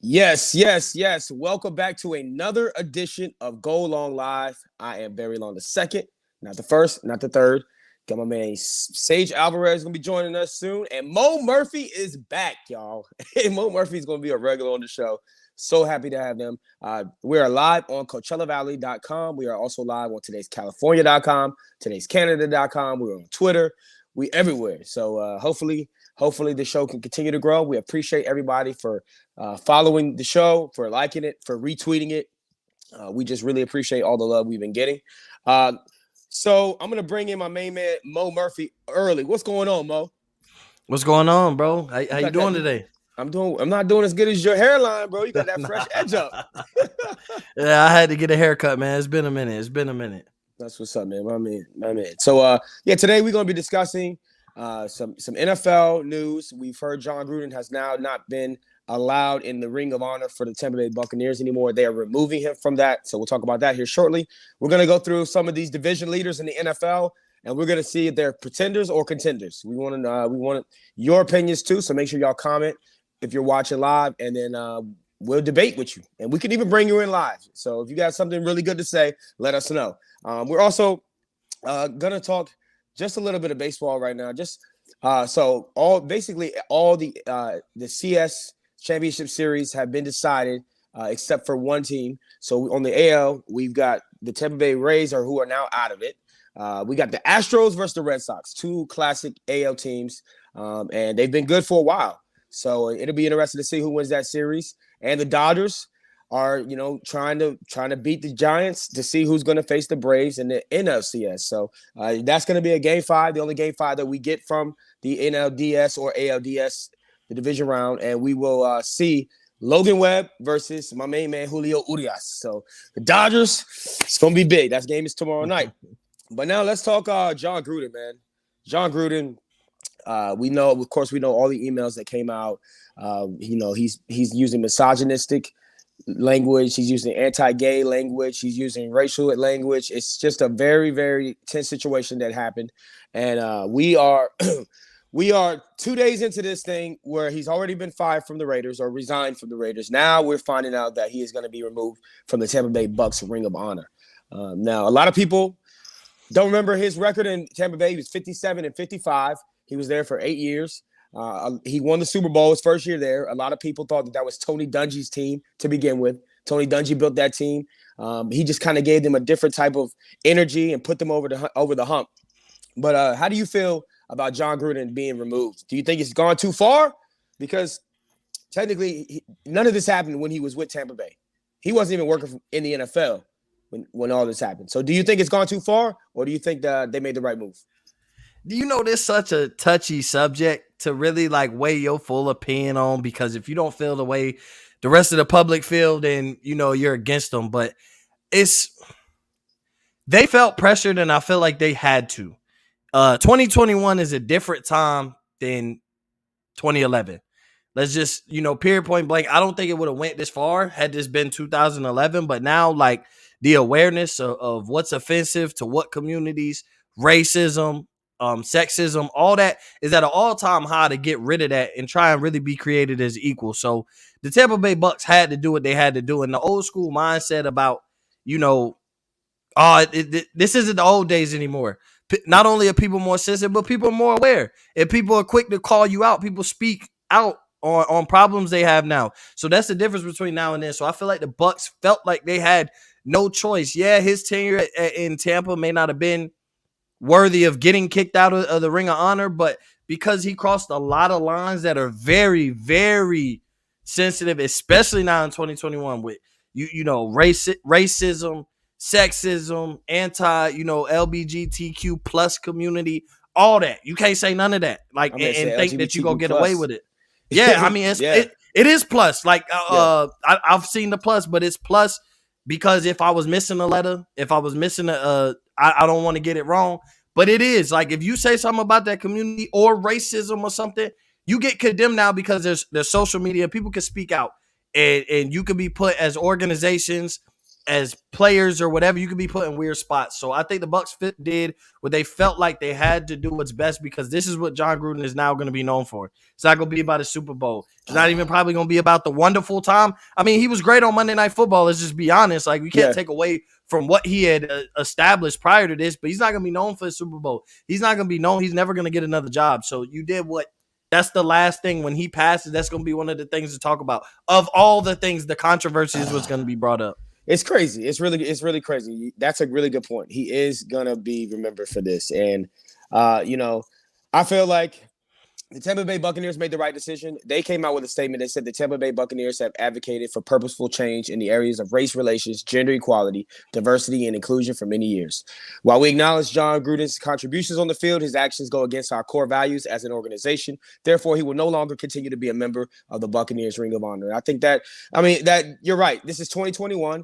Yes, yes, yes. Welcome back to another edition of Go Long Live. I am Barry Long the second, not the first, not the third. Got my man Sage Alvarez gonna be joining us soon, and Mo Murphy is back, y'all. Mo Murphy is gonna be a regular on the show. So happy to have him. We are live on CoachellaValley.com. We are also live on today'scalifornia.com, today'scanada.com. We're on Twitter. We everywhere. So hopefully the show can continue to grow. We appreciate everybody for following the show, for liking it, for retweeting it. We just really appreciate all the love we've been getting. So I'm gonna bring in my main man Mo Murphy early. What's going on, Mo? What's going on, bro? How You you got that? doing today? I'm not doing as good as your hairline, bro. You got that fresh edge up. Yeah, I had to get a haircut, man. It's been a minute. That's what's up, man. My man. So yeah, today we're gonna be discussing some NFL news. We've heard Jon Gruden has now not been allowed in the Ring of Honor for the Tampa Bay Buccaneers anymore. They are removing him from that. So we'll talk about that here shortly. We're gonna go through some of these division leaders in the NFL, and we're gonna see if they're pretenders or contenders. We want your opinions too. So make sure y'all comment if you're watching live, and then we'll debate with you, and we can even bring you in live. So if you got something really good to say, let us know. We're also gonna talk just a little bit of baseball right now. Just so all the CS championship series have been decided except for one team. So on the AL, we've got the Tampa Bay Rays, who are now out of it. We got the Astros versus the Red Sox, two classic AL teams, and they've been good for a while. So it'll be interesting to see who wins that series. And the Dodgers are, trying to beat the Giants to see who's going to face the Braves in the NLCS. So that's going to be a game five, the only game five that we get from the NLDS or ALDS, the division round, and we will see Logan Webb versus my main man Julio Urias. So the Dodgers, it's going to be big. That game is tomorrow night. But now let's talk Jon Gruden, man. Jon Gruden. We know all the emails that came out. He's using misogynistic language. He's using anti-gay language. He's using racial language. It's just a very, very tense situation that happened, and we are we are 2 days into this thing where he's already been fired from the Raiders or resigned from the Raiders. Now we're finding out that he is going to be removed from the Tampa Bay Bucks Ring of Honor. Now a lot of people don't remember his record in Tampa Bay. He was 57-55. He was there for 8 years. He won the Super Bowl his first year there. A lot of people thought that was Tony Dungy's team to begin with. Tony Dungy built that team. He just kind of gave them a different type of energy and put them over the hump. But how do you feel about Jon Gruden being removed? Do you think it's gone too far? Because technically, none of this happened when he was with Tampa Bay. He wasn't even working in the NFL when all this happened. So do you think it's gone too far, or do you think that they made the right move? Do you know this such a touchy subject to really weigh your full opinion on? Because if you don't feel the way the rest of the public feel, then you're against them. But they felt pressured, and I feel like they had to. 2021 is a different time than 2011. Let's just, period, point blank. I don't think it would have went this far had this been 2011. But now, the awareness of what's offensive to what communities, racism, sexism, all that is at an all-time high to get rid of that and try and really be created as equal. So the Tampa Bay Bucks had to do what they had to do. And the old school mindset about, this isn't the old days anymore. Not only are people more sensitive, but people are more aware. If people are quick to call you out, people speak out on problems they have now. So that's the difference between now and then. So I feel like the Bucks felt like they had no choice. Yeah, his tenure in Tampa may not have been worthy of getting kicked out of the Ring of Honor, but because he crossed a lot of lines that are very, very sensitive, especially now in 2021 with racism, sexism, LGBTQ plus community, all that. You can't say none of that. And think that you're gonna get away with it. Yeah, I mean it is plus. I've seen the plus, but it's plus because if I was missing a letter, if I was missing I don't want to get it wrong, but it is if you say something about that community or racism or something, you get condemned now because there's social media. People can speak out, and you can be put as organizations as players or whatever, you could be put in weird spots. So I think the Bucks did what they felt like they had to do what's best, because this is what John Gruden is now going to be known for. It's not going to be about a Super Bowl. It's not even probably going to be about the wonderful time. I mean, he was great on Monday Night Football. Let's just be honest. Like, we can't take away from what he had established prior to this, but he's not going to be known for the Super Bowl. He's not going to be known. He's never going to get another job. So you did what? That's the last thing. When he passes, that's going to be one of the things to talk about. Of all the things, the controversy is what's going to be brought up. It's crazy. It's really crazy. That's a really good point. He is gonna be remembered for this, and I feel like the Tampa Bay Buccaneers made the right decision. They came out with a statement that said the Tampa Bay Buccaneers have advocated for purposeful change in the areas of race relations, gender equality, diversity, and inclusion for many years. While we acknowledge John Gruden's contributions on the field, his actions go against our core values as an organization. Therefore, he will no longer continue to be a member of the Buccaneers Ring of Honor. I think that you're right. This is 2021.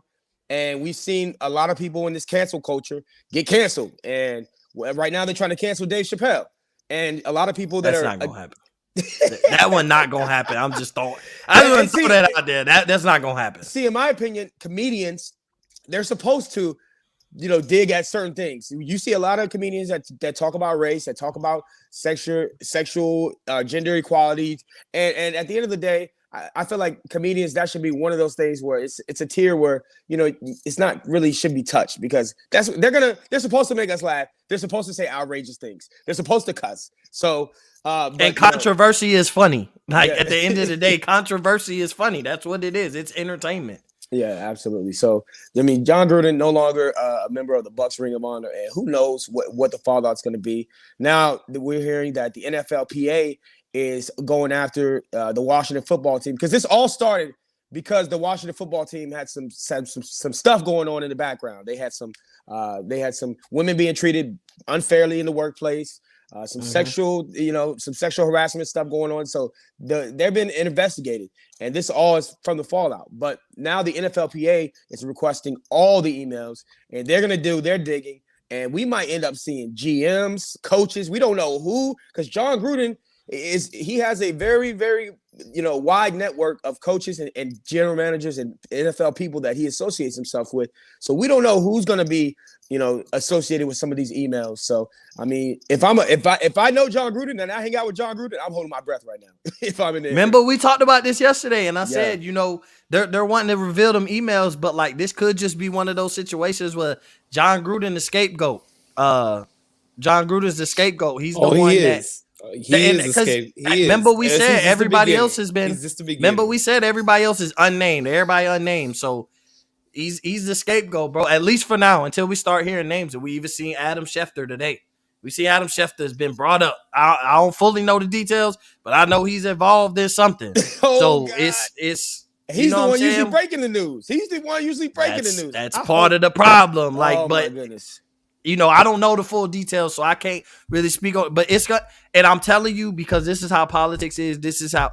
And we've seen a lot of people in this cancel culture get canceled. And right now they're trying to cancel Dave Chappelle. And a lot of people that's not going to happen. That one not going to happen. I'm just throwing. I just want to throw that out there. That's not going to happen. See, in my opinion, comedians, they're supposed to, dig at certain things. You see a lot of comedians that talk about race, that talk about sexual gender equality. And at the end of the day, I feel like comedians, that should be one of those things where it's a tier where, it's not really should be touched, because they're supposed to make us laugh. They're supposed to say outrageous things. They're supposed to cuss. So, and controversy is funny. Like, at the end of the day, controversy is funny. That's what it is. It's entertainment. Yeah, absolutely. So, I mean, John Gruden no longer a member of the Bucks Ring of Honor, and who knows what the fallout's going to be. Now we're hearing that the NFLPA is going after the Washington football team, because this all started because the Washington football team had some stuff going on in the background. They had some women being treated unfairly in the workplace, some sexual harassment stuff going on. So they've been investigated, and this all is from the fallout. But now the NFLPA is requesting all the emails, and they're going to do their digging, and we might end up seeing GMs, coaches. We don't know who, because John Gruden he has a very, very, wide network of coaches and general managers and NFL people that he associates himself with. So we don't know who's going to be, associated with some of these emails. So, I mean, if I know John Gruden and I hang out with John Gruden, I'm holding my breath right now. If I'm in there. Remember, we talked about this yesterday, and I said, they're wanting to reveal them emails, but like, this could just be one of those situations where John Gruden the scapegoat. John Gruden's the scapegoat. He's the one that. Remember, we said everybody else has been. Remember, we said everybody else is unnamed. Everybody unnamed. So he's the scapegoat, bro. At least for now, until we start hearing names. And we even seen Adam Schefter today. We see Adam Schefter has been brought up. I don't fully know the details, but I know he's involved in something. God. It's. He's the one usually breaking the news. He's the one usually breaking the news. That's part of the problem. My goodness. I don't know the full details, so I can't really speak on it. But it's got, and I'm telling you, because this is how politics is. This is how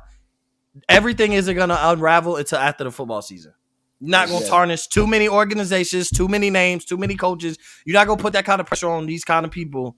everything isn't going to unravel until after the football season. You're not going to tarnish too many organizations, too many names, too many coaches. You're not going to put that kind of pressure on these kind of people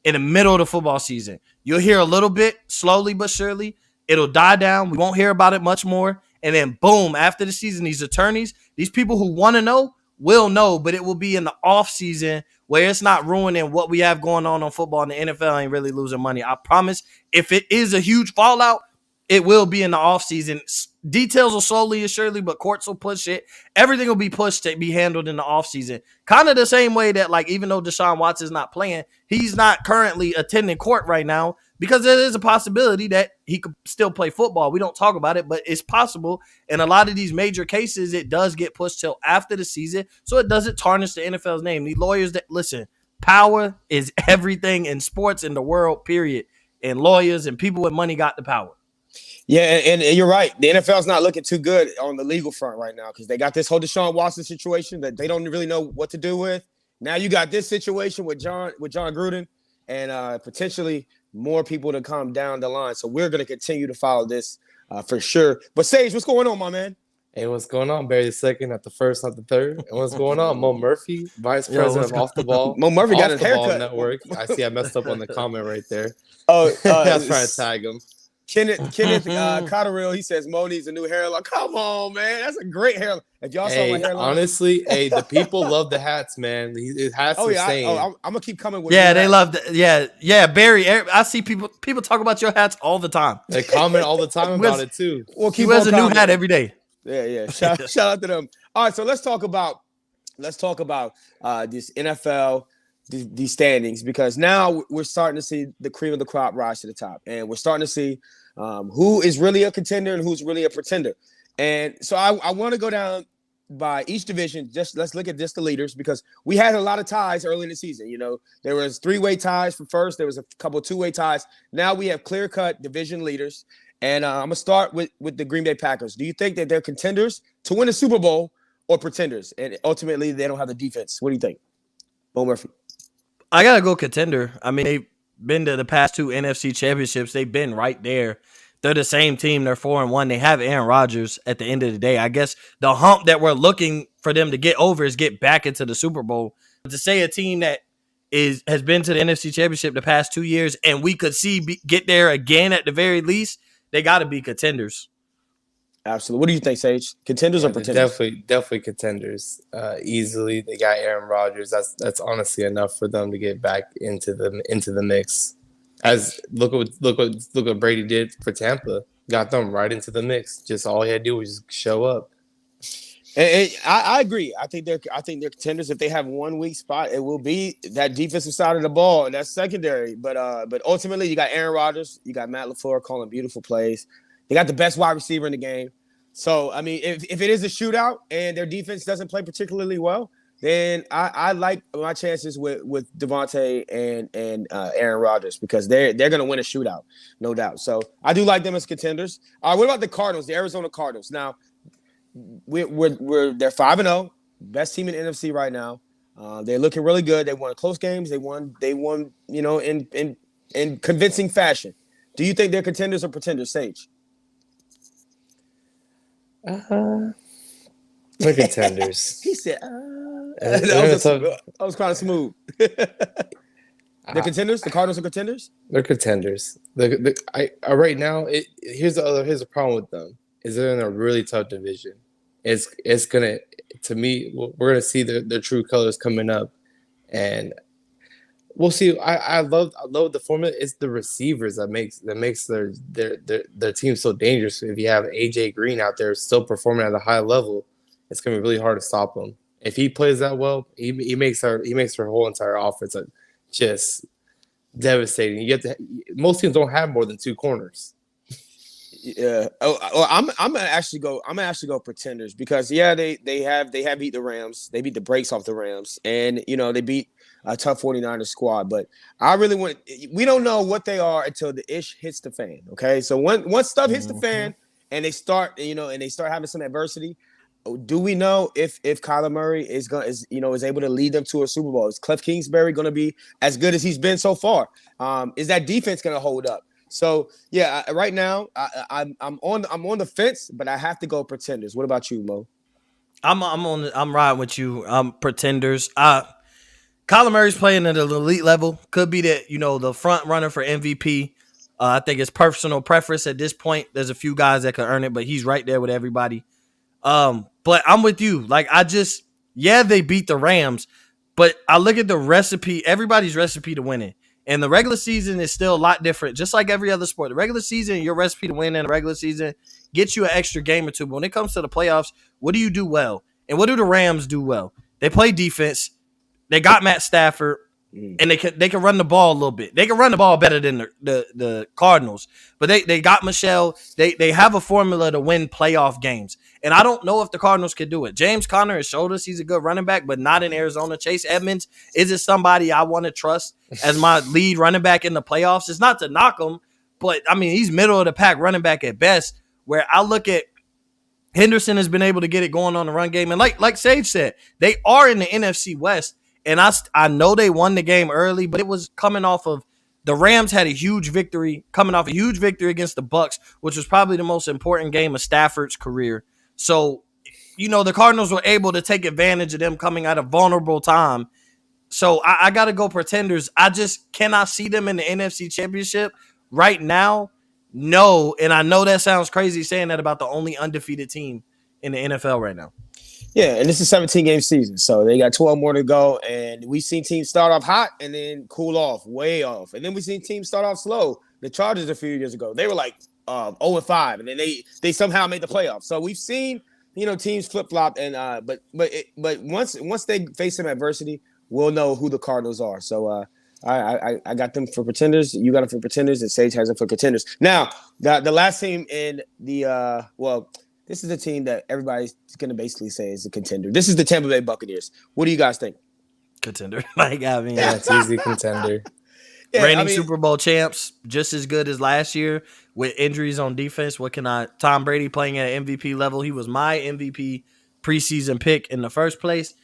in the middle of the football season. You'll hear a little bit, slowly but surely. It'll die down. We won't hear about it much more. And then, boom, after the season, these attorneys, these people who want to know, will know, but it will be in the off season where it's not ruining what we have going on football, and the NFL ain't really losing money. I promise. If it is a huge fallout, it will be in the off season. Details will slowly and surely, but courts will push it. Everything will be pushed to be handled in the off season. Kind of the same way that, like, even though Deshaun Watson's not playing, he's not currently attending court right now, because there is a possibility that he could still play football. We don't talk about it, but it's possible. In a lot of these major cases, it does get pushed till after the season, so it doesn't tarnish the NFL's name. The lawyers that listen, power is everything in sports in the world, period. And lawyers and people with money got the power. Yeah, and you're right. The NFL's not looking too good on the legal front right now, because they got this whole Deshaun Watson situation that they don't really know what to do with. Now you got this situation with John Gruden, and potentially more people to come down the line. So we're going to continue to follow this for sure. But Sage, what's going on, my man? Hey, what's going on? Barry the second, not the first, not the third. And what's going on? Mo Murphy, vice president of Off the Ball. Mo Murphy got his haircut. Network. I see I messed up on the comment right there. Oh, I was trying to tag him. Kenneth Cotterill, he says Mo needs a new hairline. Come on, man. That's a great hairline. If y'all saw my Hey, hairline. honestly, hey, the people love the hats, man. His hats Oh are yeah, saying. I'm gonna keep coming with. Yeah, new they hats. love that. Yeah, Barry. I see people talk about your hats all the time. They comment all the time Wears- about it too. Well, He keep wears on a new commenting. hat every day. Yeah. Shout out to them. All right, so let's talk about this NFL, these standings, because now we're starting to see the cream of the crop rise to the top, and we're starting to see who is really a contender and who's really a pretender. And so I want to go down by each division. Just let's look at just the leaders, because we had a lot of ties early in the season. You know, there was 3-way ties for first. There was a couple of 2-way ties. Now we have clear-cut division leaders. And I'm gonna start with the Green Bay Packers. Do you think that they're contenders to win a Super Bowl or pretenders? And ultimately, they don't have the defense. What do you think, Bo Murphy? I gotta go contender. I mean, they've been to the past 2 NFC championships. They've been right there. They're the same team. They're 4-1. They have Aaron Rodgers at the end of the day. I guess the hump that we're looking for them to get over is get back into the Super Bowl. But to say a team that has been to the NFC championship the past 2 years and we could see get there again at the very least, they got to be contenders. Absolutely. What do you think, Sage? Contenders or pretenders? Definitely contenders. Easily, they got Aaron Rodgers. That's honestly enough for them to get back into the mix. As look what Brady did for Tampa. Got them right into the mix. Just all he had to do was just show up. And I agree. I think they're contenders. If they have one weak spot, it will be that defensive side of the ball, and that's secondary. But ultimately, you got Aaron Rodgers, you got Matt LaFleur calling beautiful plays. They got the best wide receiver in the game. So I mean, if it is a shootout and their defense doesn't play particularly well, then I like my chances with Devontae and Aaron Rodgers, because they're going to win a shootout, no doubt. So I do like them as contenders. What about the Cardinals, the Arizona Cardinals? Now, they're 5-0, best team in the NFC right now. They're looking really good. They won close games. They won, you know, in convincing fashion. Do you think they're contenders or pretenders, Sage? They're contenders. He said, They're I was kind of smooth. They're contenders. The Cardinals are contenders. contenders. Right now, here's the problem with them is they're in a really tough division. It's gonna, to me, we're gonna see their true colors coming up, and we'll see. I love the formula. It's the receivers that makes their team so dangerous. If you have AJ Green out there still performing at a high level, it's gonna be really hard to stop him. If he plays that well, he makes our whole entire offense just devastating. Most teams don't have more than 2 corners. Yeah. I'm gonna actually go pretenders, because they have beat the Rams. They beat the brakes off the Rams, and you know they beat a tough 49ers squad. But I really we don't know what they are until the ish hits the fan. Okay, so once stuff hits the fan and they start having some adversity, do we know if Kyler Murray is able to lead them to a Super Bowl? Is Cliff Kingsbury going to be as good as he's been so far? Is that defense going to hold up? So yeah, right now I'm on the fence, but I have to go pretenders. What about you, Mo? I'm riding with you. Pretenders. Kyler Murray's playing at an elite level. Could be the front runner for MVP. I think it's personal preference at this point. There's a few guys that could earn it, but he's right there with everybody. But I'm with you. Like they beat the Rams, but I look at the recipe, everybody's recipe to winning. And the regular season is still a lot different, just like every other sport. The regular season, your recipe to win in the regular season gets you an extra game or two. But when it comes to the playoffs, what do you do well? And what do the Rams do well? They play defense. They got Matt Stafford, and they can run the ball a little bit. They can run the ball better than the Cardinals. But they got Michelle. They have a formula to win playoff games. And I don't know if the Cardinals can do it. James Conner has showed us he's a good running back, but not in Arizona. Chase Edmonds isn't somebody I want to trust as my lead running back in the playoffs. It's not to knock him, but, I mean, he's middle of the pack running back at best, where I look at Henderson has been able to get it going on the run game. And like Sage said, they are in the NFC West, and I know they won the game early, but it was coming off of the Rams had a huge victory, coming off a huge victory against the Bucs, which was probably the most important game of Stafford's career. So, the Cardinals were able to take advantage of them coming at a vulnerable time. So I got to go pretenders. I just cannot see them in the NFC Championship right now. No, and I know that sounds crazy saying that about the only undefeated team in the NFL right now. Yeah, and this is 17-game season, so they got 12 more to go. And we've seen teams start off hot and then cool off, way off. And then we've seen teams start off slow. The Chargers a few years ago, they were like 0-5, and then they somehow made the playoffs. So we've seen teams flip flop, and but once they face some adversity, we'll know who the Cardinals are. So I got them for pretenders. You got them for pretenders, and Sage has them for contenders. Now the last team in the this is the team that everybody's going to basically say is a contender. This is the Tampa Bay Buccaneers. What do you guys think? Contender. Like, I mean, Yeah, it's easy contender. Reigning Super Bowl champs, just as good as last year with injuries on defense. Tom Brady playing at an MVP level. He was my MVP preseason pick in the first place.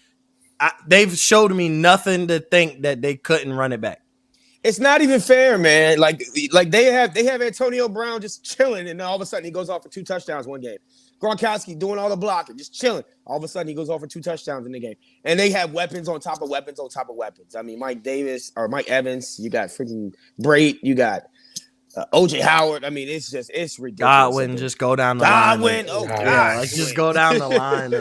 They've showed me nothing to think that they couldn't run it back. It's not even fair, man. Like they have Antonio Brown just chilling, and then all of a sudden he goes off for 2 touchdowns one game. Gronkowski doing all the blocking, just chilling. All of a sudden he goes off for 2 touchdowns in the game. And they have weapons on top of weapons on top of weapons. I mean, Mike Evans, you got freaking Brate, you got OJ Howard. I mean, it's ridiculous. Godwin, just go down the line. Godwin, oh God. Yeah, like just go down the line.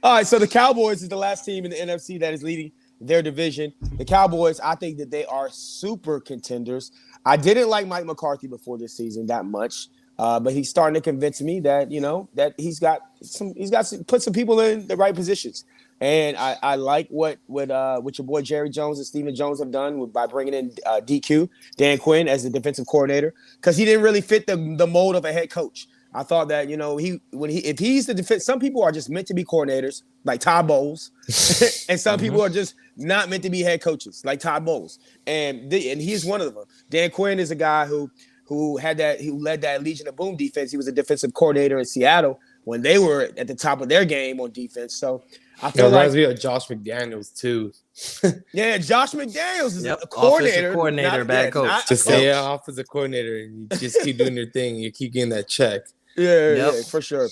All right, so the Cowboys is the last team in the NFC that is leading their division. The Cowboys, I think that they are super contenders. I didn't like Mike McCarthy before this season that much, but he's starting to convince me that that he's got put some people in the right positions. And I like what your boy Jerry Jones and Stephen Jones have done by bringing in DQ Dan Quinn as the defensive coordinator, because he didn't really fit the mold of a head coach. I thought that if he's the defense, some people are just meant to be coordinators like Todd Bowles, and some people are just not meant to be head coaches like Todd Bowles, and he's one of them. Dan Quinn is a guy who led that Legion of Boom defense. He was a defensive coordinator in Seattle when they were at the top of their game on defense. So I feel reminds me of Josh McDaniels too. Yeah, Josh McDaniels is a coordinator, bad coach. Just say offensive coordinator, and you just keep doing your thing. You keep getting that check. Yeah, for sure.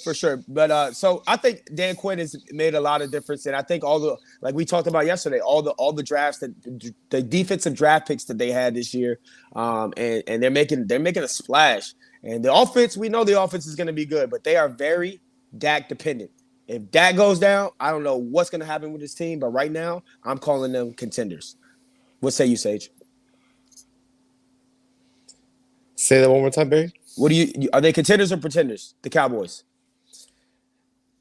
But so I think Dan Quinn has made a lot of difference, and I think like we talked about yesterday, all the drafts the defensive draft picks that they had this year, and they're making a splash. And the offense, we know the offense is going to be good, but they are very Dak dependent. If Dak goes down, I don't know what's going to happen with this team, but right now I'm calling them contenders. What say you, Sage? Say that one more time, Barry. What are they contenders or pretenders? The Cowboys.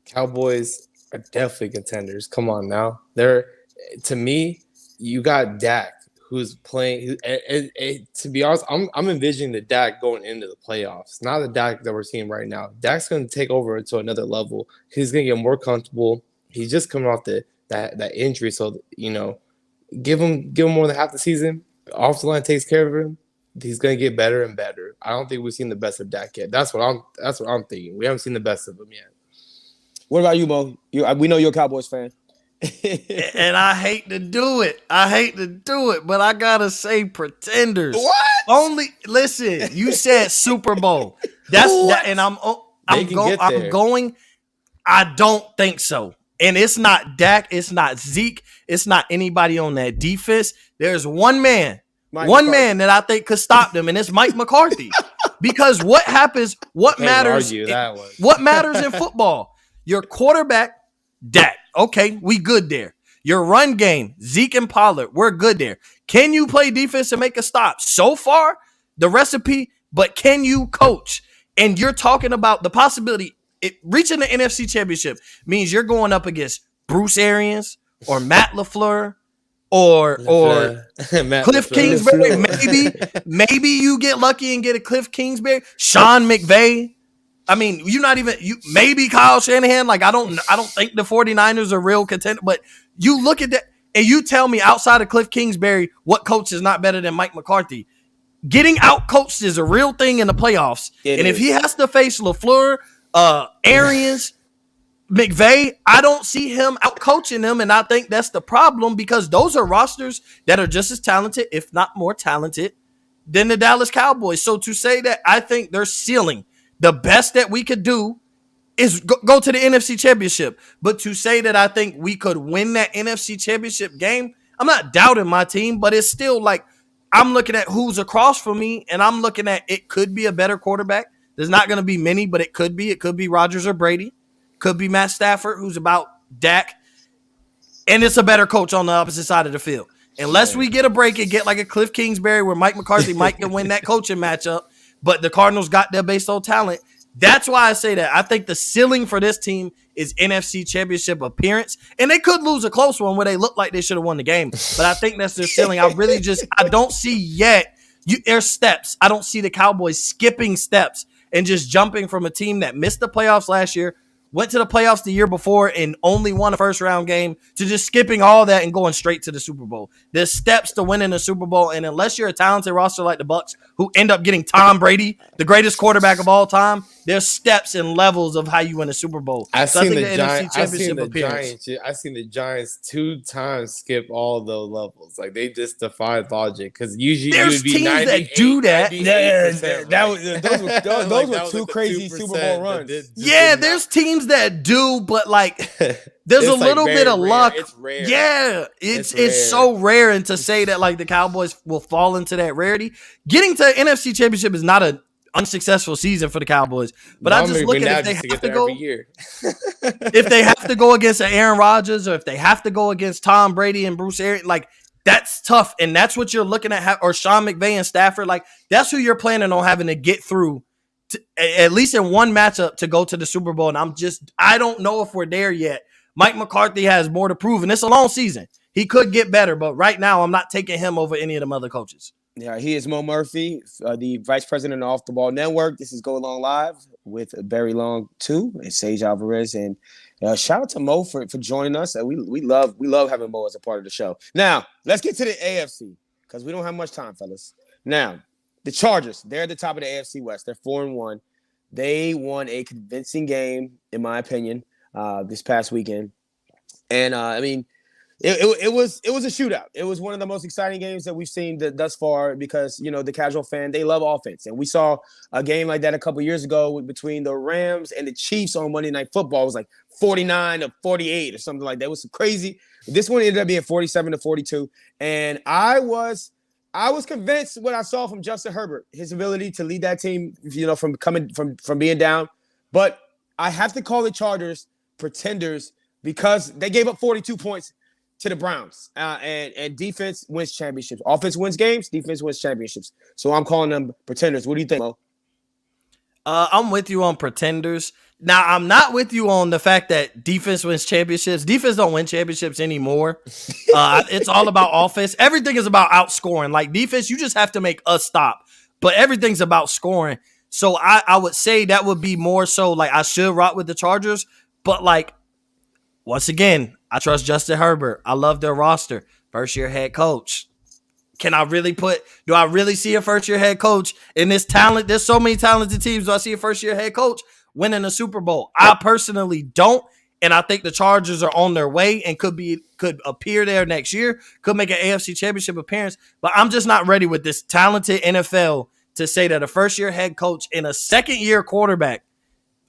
Cowboys are definitely contenders. Come on now. To me, you got Dak, who's playing. To be honest, I'm envisioning the Dak going into the playoffs, not the Dak that we're seeing right now. Dak's going to take over to another level. He's going to get more comfortable. He's just coming off that injury, so give him more than half the season. Off the line takes care of him. He's gonna get better and better. I don't think we've seen the best of Dak yet. That's what I'm thinking. We haven't seen the best of him yet. What about you, Mo? We know you're a Cowboys fan. And I hate to do it. But I gotta say pretenders. What? Listen. You said Super Bowl. And I'm going. I don't think so. And it's not Dak. It's not Zeke. It's not anybody on that defense. There's one man. Man that I think could stop them, and it's Mike McCarthy. Because what happens, what matters in football? Your quarterback, Dak. Okay, we good there. Your run game, Zeke and Pollard, we're good there. Can you play defense and make a stop? So far, the recipe, but can you coach? And you're talking about the possibility, reaching the NFC Championship means you're going up against Bruce Arians or Matt LaFleur, or Cliff Kingsbury. Maybe you get lucky and get a Cliff Kingsbury, Sean McVay. I mean, maybe Kyle Shanahan. Like, I don't think the 49ers are real contender, but you look at that and you tell me outside of Cliff Kingsbury, what coach is not better than Mike McCarthy? Getting out coached is a real thing in the playoffs. If he has to face LaFleur, Arians, McVay, I don't see him out coaching them, and I think that's the problem, because those are rosters that are just as talented, if not more talented, than the Dallas Cowboys. So to say that I think their ceiling, the best that we could do is go to the NFC Championship, but to say that I think we could win that NFC Championship game, I'm not doubting my team, but it's still like I'm looking at who's across from me, and I'm looking at it could be a better quarterback. There's not going to be many, but it could be. It could be Rodgers or Brady. Could be Matt Stafford, who's about Dak. And it's a better coach on the opposite side of the field. Unless we get a break and get like a Cliff Kingsbury where Mike McCarthy might can win that coaching matchup, but the Cardinals got there based on talent. That's why I say that. I think the ceiling for this team is NFC Championship appearance. And they could lose a close one where they look like they should have won the game. But I think that's their ceiling. I don't see yet. There's steps. I don't see the Cowboys skipping steps and just jumping from a team that missed the playoffs last year, went to the playoffs the year before and only won a first-round game, to just skipping all that and going straight to the Super Bowl. There's steps to winning the Super Bowl, and unless you're a talented roster like the Bucs, who end up getting Tom Brady, the greatest quarterback of all time, there's steps and levels of how you win a Super Bowl. I've So I seen think the NFC I've seen Championship the appearance. Giants. I've seen the Giants 2 times skip all those levels. Like they just defied logic because usually you There's would be teams that 98, do that. 98%, That right? was those were Like, that was two like the crazy 2% Super Bowl that runs. just Yeah, did there's teams that do, but like not- there's It's a like little very bit of rare. luck. It's rare. Yeah, It's it's so rare, and to say that like the Cowboys will fall into that rarity, getting to NFC Championship is not an unsuccessful season for the Cowboys. But I just look at if they have to go, every year. if they have to go against an Aaron Rodgers, or if they have to go against Tom Brady and Bruce Arians, like that's tough, and that's what you're looking at, or Sean McVay and Stafford, like that's who you're planning on having to get through. At least in one matchup to go to the Super Bowl, and I don't know if we're there yet. Mike McCarthy has more to prove, and it's a long season. He could get better, but right now I'm not taking him over any of them other coaches. Yeah, he is Mo Murphy, the vice president of Off the Ball Network. This is Go Long Live with Barry Long too, and Sage Alvarez. And shout out to Mo for joining us. We love having Mo as a part of the show. Now let's get to the AFC because we don't have much time, fellas. Now the Chargers, they're at the top of the AFC West. They're 4-1. They won a convincing game, in my opinion, this past weekend. And I mean, it was a shootout. It was one of the most exciting games that we've seen thus far because, you know, the casual fan, they love offense. And we saw a game like that a couple years ago between the Rams and the Chiefs on Monday Night Football. It was like 49-48 or something like that. It was crazy. This one ended up being 47-42. And I was convinced what I saw from Justin Herbert, his ability to lead that team, you know, from being down. But I have to call the Chargers pretenders because they gave up 42 points to the Browns. And defense wins championships. Offense wins games, defense wins championships. So I'm calling them pretenders. What do you think, Mo? I'm with you on pretenders. Now, I'm not with you on the fact that defense wins championships. Defense don't win championships anymore. It's all about offense. Everything is about outscoring. Like defense, you just have to make a stop. But everything's about scoring. So I would say that would be more so like I should rock with the Chargers. But like, once again, I trust Justin Herbert. I love their roster. First-year head coach. Do I really see a first-year head coach in this talent? There's so many talented teams. Do I see a first-year head coach winning a Super Bowl? I personally don't, and I think the Chargers are on their way and could appear there next year, could make an AFC Championship appearance, but I'm just not ready with this talented NFL to say that a first-year head coach and a second-year quarterback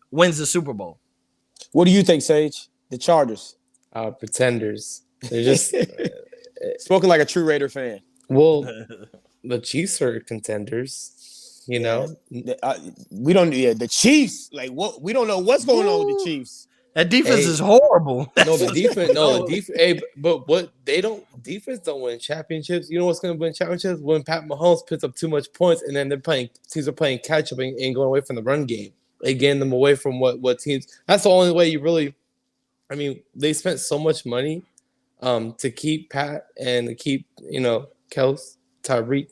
wins the Super Bowl. What do you think, Sage? The Chargers. Pretenders. They're just Spoken like a true Raider fan. well. The Chiefs are contenders. You know, We don't. Yeah, the Chiefs. Like what? We don't know what's going on with the Chiefs. That defense is horrible. the defense. Hey, but what they don't defense don't win championships. You know what's going to win championships when Pat Mahomes puts up too much points, and then teams are playing catch up and going away from the run game. They getting them away from what teams. That's the only way you really. I mean, they spent so much money to keep Pat and to keep Kels, Tyreek,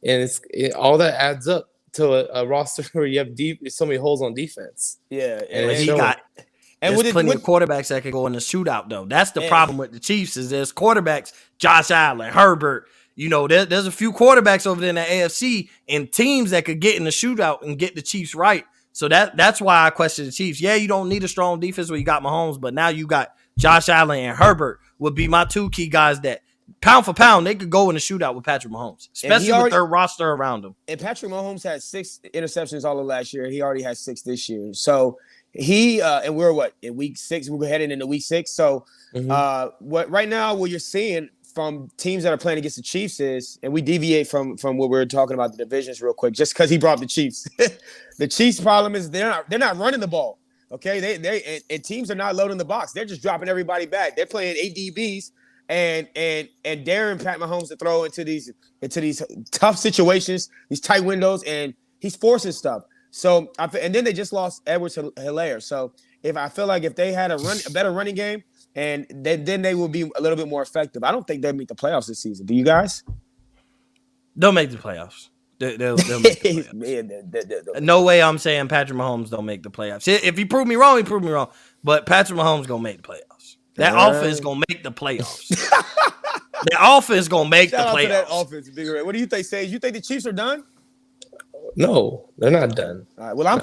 and all that adds up to a roster where you have so many holes on defense. Yeah, There's plenty of quarterbacks that can go in the shootout, though. That's the problem with the Chiefs is there's quarterbacks, Josh Allen, Herbert. You know, there's a few quarterbacks over there in the AFC and teams that could get in the shootout and get the Chiefs right. So that's why I question the Chiefs. Yeah, you don't need a strong defense where you got Mahomes, but now you got Josh Allen and Herbert would be my two key guys that pound for pound, they could go in a shootout with Patrick Mahomes, especially with their roster around him. And Patrick Mahomes had 6 interceptions all of last year. He already has 6 this year. So he and we're in week 6? We're heading into week 6. So right now what you're seeing from teams that are playing against the Chiefs is, and we deviate from what we were talking about the divisions real quick, just because he brought up the Chiefs. The Chiefs' problem is they're not running the ball. Okay, and teams are not loading the box. They're just dropping everybody back. They're playing 8 DBs and daring Pat Mahomes to throw into these tough situations, these tight windows, and he's forcing stuff. So and then they just lost Edwards-Helaire. So I feel like if they had a better running game, and then they will be a little bit more effective. I don't think they'll make the playoffs this season. Do you guys? They'll make the playoffs. They'll make the playoffs. No way I'm saying Patrick Mahomes don't make the playoffs. If he prove me wrong, he prove me wrong. But Patrick Mahomes gonna make the playoffs. That offense gonna make the playoffs. The offense gonna make the playoffs. That offense, Big Red. What do you think, Sage? You think the Chiefs are done? No, they're not done. All right. Well, I'm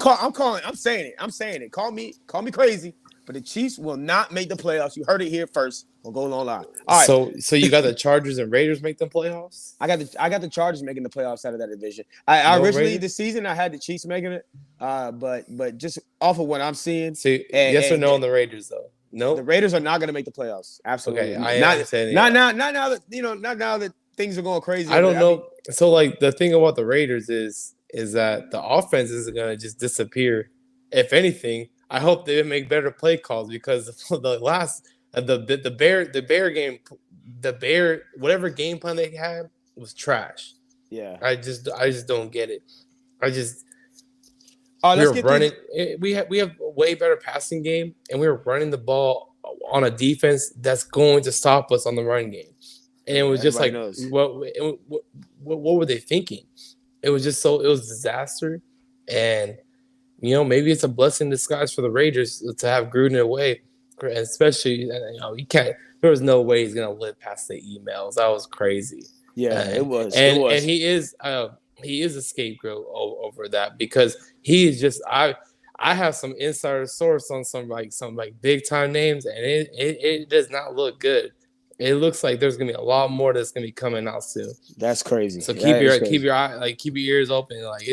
saying it. Call me crazy, but the Chiefs will not make the playoffs. You heard it here first. We'll go on live. All right. So you got the Chargers and Raiders make the playoffs? I got the Chargers making the playoffs out of that division. I originally this season I had the Chiefs making it, but just off of what I'm seeing. See, yes or no on the Raiders though? No, the Raiders are not going to make the playoffs. Absolutely. Okay, not now that things are going crazy. I don't know. So like the thing about the Raiders is that the offense isn't going to just disappear. If anything, I hope they make better play calls because the last the Bear whatever game plan they had was trash. Yeah. I just don't get it. We have a way better passing game, and we were running the ball on a defense that's going to stop us on the run game. And it was just like, what were they thinking? It was disaster. And maybe it's a blessing in disguise for the Raiders to have Gruden away, especially he can't. There was no way he's gonna live past the emails. That was crazy. Yeah, it was. And he is a scapegoat over that because he is just I have some insider source on some big time names, and it does not look good. It looks like there's gonna be a lot more that's gonna be coming out soon. That's crazy. So keep your ears open. Like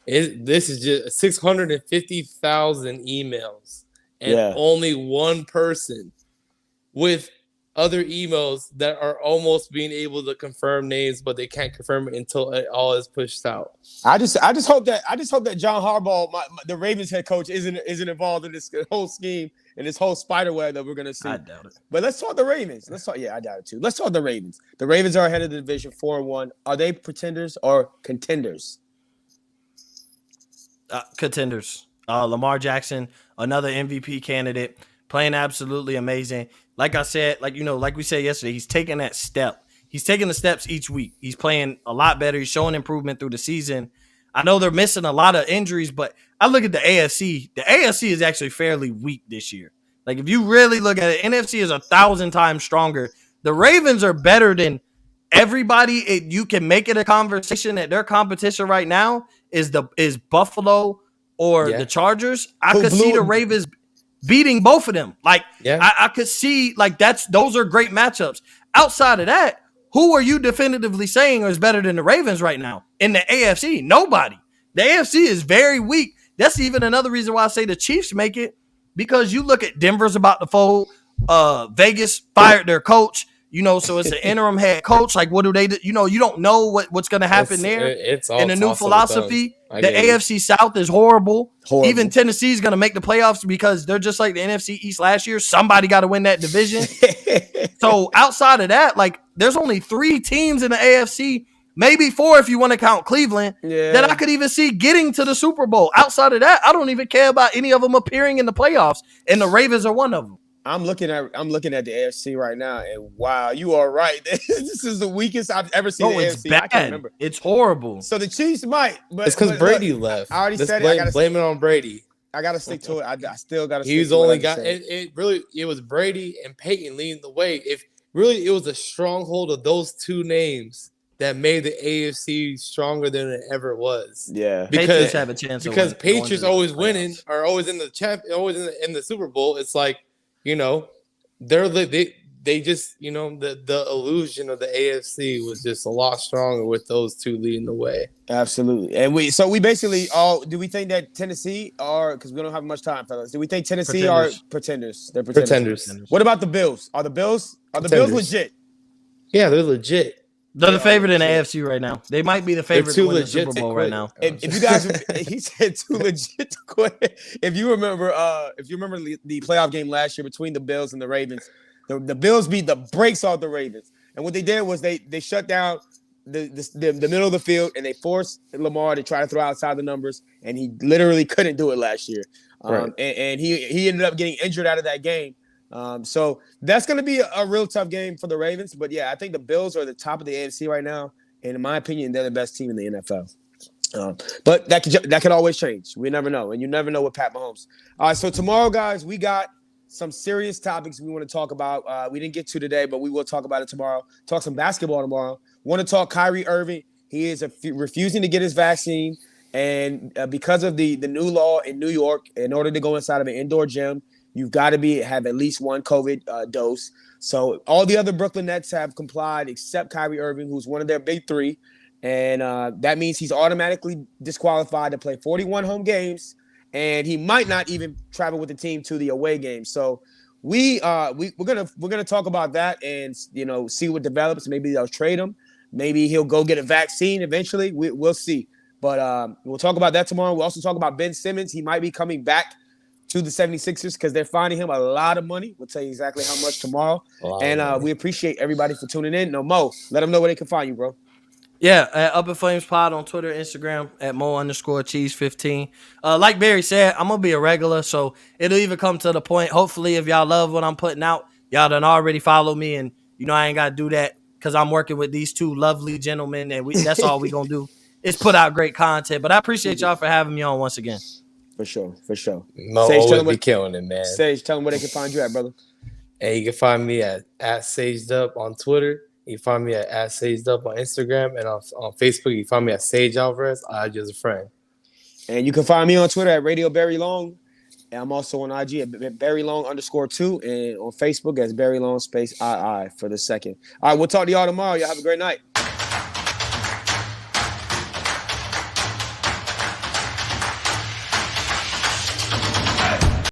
this is just 650,000 emails, and only one person with other emails that are almost being able to confirm names, but they can't confirm it until it all is pushed out. I just hope that John Harbaugh, the Ravens head coach, isn't involved in this whole scheme and this whole spider web that we're gonna see. I doubt it. But let's talk the Ravens. I doubt it too. Let's talk the Ravens. The Ravens are ahead of the division, 4-1. Are they pretenders or contenders? Contenders. Lamar Jackson, another MVP candidate, playing absolutely amazing. Like I said, like we said yesterday, he's taking that step. He's taking the steps each week. He's playing a lot better. He's showing improvement through the season. I know they're missing a lot of injuries, but I look at the AFC. The AFC is actually fairly weak this year. Like if you really look at it, NFC is 1,000 times stronger. The Ravens are better than everybody. You can make it a conversation that their competition right now is Buffalo or the Chargers. I could see the Ravens beating both of them. Like I could see those are great matchups. Outside of that, who are you definitively saying is better than the Ravens right now in the AFC? Nobody. The AFC is very weak. That's even another reason why I say the Chiefs make it, because you look at Denver's about to fold. Vegas fired their coach. So it's an interim head coach. Like, what do they do? You don't know what's going to happen there. It's all in a new philosophy. The AFC South is horrible. Even Tennessee is going to make the playoffs because they're just like the NFC East last year. Somebody got to win that division. So outside of that, there's only 3 teams in the AFC, maybe 4 if you want to count Cleveland, that I could even see getting to the Super Bowl. Outside of that, I don't even care about any of them appearing in the playoffs, and the Ravens are one of them. I'm looking at the AFC right now, and wow, you are right. This is the weakest I've ever seen. It's AFC. bad. I can't remember. It's horrible. So the Chiefs might, but it's because Brady left. I already said it. Blame it on Brady. I gotta stick to it. I still gotta. He's only got it. It was Brady and Peyton leading the way. If really it was a stronghold of those two names that made the AFC stronger than it ever was. Yeah, because Patriots have a chance. Because Patriots always winning, are always in the in the Super Bowl. It's like, they just, the illusion of the AFC was just a lot stronger with those two leading the way. Absolutely. And we basically do we think that Tennessee are, because we don't have much time, fellas, do we think Tennessee are pretenders? They're pretenders. Pretenders. What about the Bills? Are the Bills legit? Yeah, they're legit. They're They the are favorite in the legit. AFC right now. They might be the They're favorite to too win the legit Super to Bowl right quit. now. If you guys, he said too legit to quit. If you remember the playoff game last year between the Bills and the Ravens, the Bills beat the brakes off the Ravens, and what they did was they shut down the middle of the field and they forced Lamar to try to throw outside the numbers, and he literally couldn't do it last year. Right. And he ended up getting injured out of that game. So that's going to be a real tough game for the Ravens. But yeah, I think the Bills are the top of the AFC right now. And in my opinion, they're the best team in the NFL. But that could always change. We never know. And you never know with Pat Mahomes. All right, so tomorrow, guys, we got some serious topics we want to talk about. We didn't get to today, but we will talk about it tomorrow. Talk some basketball tomorrow. Want to talk Kyrie Irving. He is refusing to get his vaccine. And because of the new law in New York, in order to go inside of an indoor gym, you've got to have at least one COVID dose. So all the other Brooklyn Nets have complied except Kyrie Irving, who's one of their big three. And that means he's automatically disqualified to play 41 home games. And he might not even travel with the team to the away game. So we're gonna talk about that and see what develops. Maybe they'll trade him. Maybe he'll go get a vaccine eventually. We'll see. But we'll talk about that tomorrow. We'll also talk about Ben Simmons. He might be coming back to the 76ers because they're finding him a lot of money. We'll tell you exactly how much tomorrow. And we appreciate everybody for tuning in. No, Mo, let them know where they can find you, bro. Yeah, at Up in Flames Pod on Twitter, Instagram, at Mo_Cheese15. Like Barry said, I'm going to be a regular, so it'll even come to the point. Hopefully, if y'all love what I'm putting out, y'all done already follow me, and I ain't got to do that because I'm working with these two lovely gentlemen, and that's all we going to do is put out great content. But I appreciate y'all for having me on once again. For sure. Mo always be killing it, man. Sage, tell them where they can find you at, brother. And you can find me at SageDub on Twitter. You can find me at SageDub on Instagram. And on Facebook, you can find me at Sage Alvarez. I just a friend. And you can find me on Twitter at Radio Barry Long. And I'm also on IG at Barry Long _2. And on Facebook as Barry Long _II for the second. All right, we'll talk to y'all tomorrow. Y'all have a great night.